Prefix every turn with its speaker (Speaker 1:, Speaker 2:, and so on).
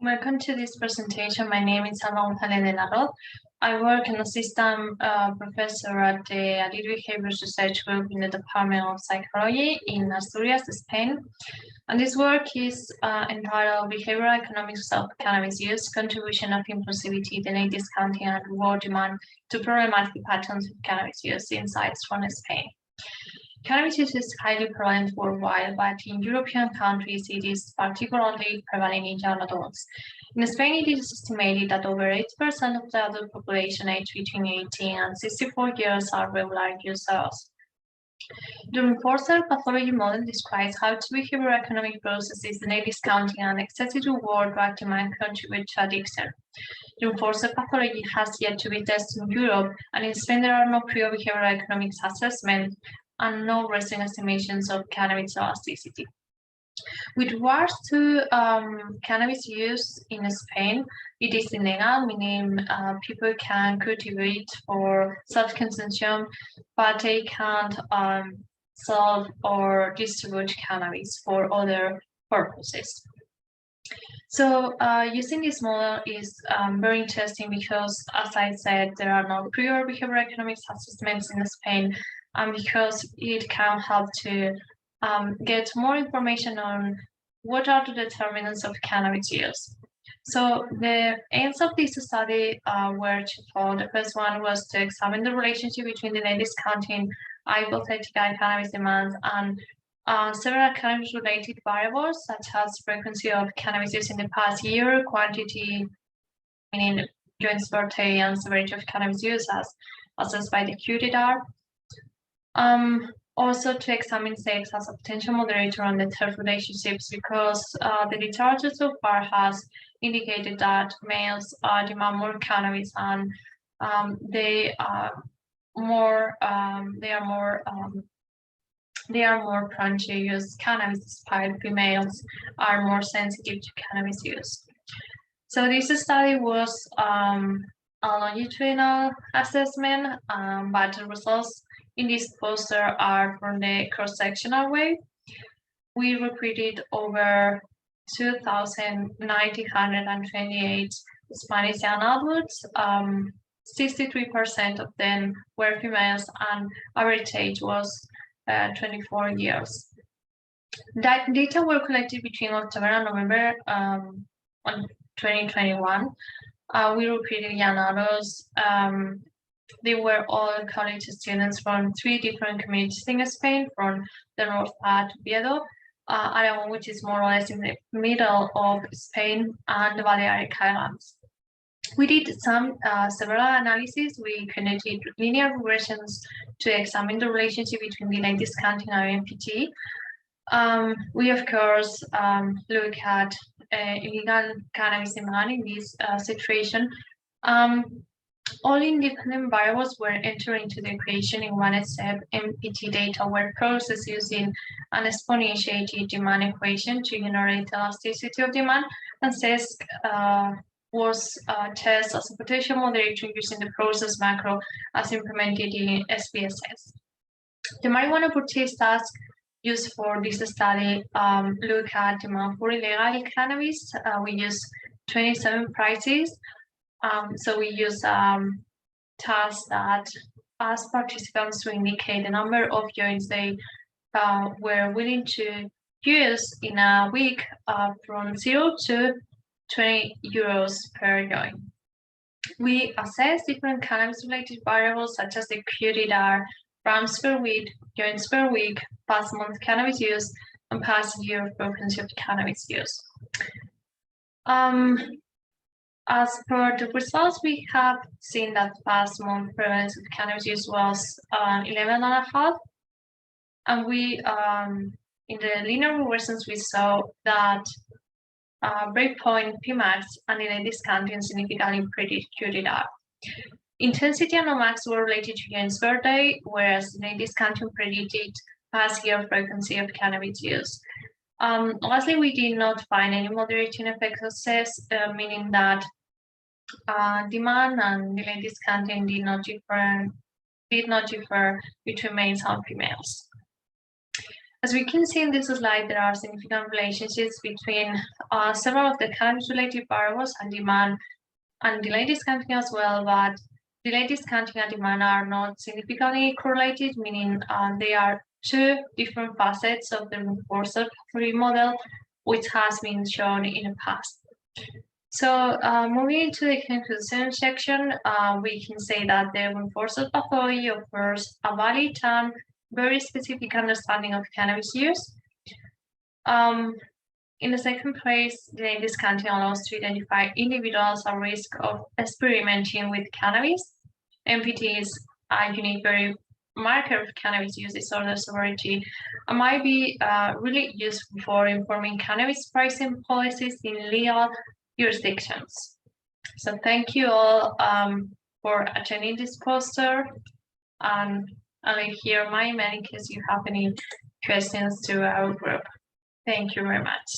Speaker 1: Welcome to this presentation. My name is Alba Gozalez-Roz. I work as assistant professor at the Adult Behavior Research Group in the Department of Psychology in Asturias, Spain. And this work is entitled Behavioral Economics of Cannabis Use, Contribution of Impulsivity, Delay Discounting, and Reward Demand to Problematic Patterns of Cannabis Use, Insights from Spain. Cannabis use is highly prevalent worldwide, but in European countries it is particularly prevalent in young adults. In Spain, it is estimated that over 80% of the adult population aged between 18 and 64 years are regular users. The reinforcer pathology model describes how two behavioral economic processes, delay discounting and excessive reward drug demand, contribute to addiction. The reinforcer pathology has yet to be tested in Europe, and in Spain there are no prior behavioral economics assessments and no recent estimations of cannabis elasticity. With regards to cannabis use in Spain, it is illegal, meaning people can cultivate for self-consumption, but they can't sell or distribute cannabis for other purposes. So using this model is very interesting because, as I said, there are no prior behavioral economics assessments in Spain, and because it can help to get more information on what are the determinants of cannabis use. So the aims of this study were twofold. The first one was to examine the relationship between delay discounting, hypothetical cannabis demands, and several cannabis-related variables such as frequency of cannabis use in the past year, quantity, meaning joints per day, and severity of cannabis use as assessed by the QDR. Also to examine sex as a potential moderator on the third relationships, because the literature so far has indicated that males demand more cannabis and they are more prone to use cannabis, despite females are more sensitive to cannabis use. So this study was a longitudinal assessment, but the results in this poster are from the cross-sectional way. We recruited over 2,928 Spanish young adults. 63% of them were females, and average age was 24 years. That data were collected between October and November 2021. We recruited young adults. They were all college students from 3 different communities in Spain, from the north part of Oviedo, Aragon, which is more or less in the middle of Spain, and the Balearic Islands. We did several analyses. We conducted linear regressions to examine the relationship between delay discounting and MPT. We, of course, look at illegal cannabis demand in this situation. All independent variables were entered into the equation in one step. MPT data were processed using an exponentiated demand equation to generate elasticity of demand, and CESC was tested as a potential moderator using the process macro as implemented in SPSS. The marijuana purchase task used for this study look at demand for illegal cannabis. We use 27 prices. So we use tasks that ask participants to indicate the number of joints they were willing to use in a week from 0 to 20 euros per joint. We assess different cannabis-related variables such as the QDR, grams per week, joints per week, past month cannabis use, and past year frequency of cannabis use. As per the results, we have seen that past month prevalence of cannabis use was 11.5, and we in the linear regressions we saw that breakpoint Pmax and delay discounting significantly predicted QDR. Intensity and Nomax were related to joints per day, whereas delay discounting predicted past year frequency of cannabis use. Lastly, we did not find any moderating effects of CES, meaning that demand and delay discounting did not differ between males and females. As we can see in this slide, there are significant relationships between several of the cannabis-related variables and demand and delayed discounting as well, but delayed discounting and demand are not significantly correlated, meaning they are two different facets of the reinforced factory model, which has been shown in the past. So moving into the conclusion section, we can say that the reinforced pathology offers a valid and very specific understanding of cannabis use. In the second place, delayed discounting allows to identify individuals at risk of experimenting with cannabis. MPT is a unique marker of cannabis use disorder severity and might be really useful for informing cannabis pricing policies in legal jurisdictions. So thank you all for attending this poster, and I'll leave here my email in case you have any questions to our group. Thank you very much.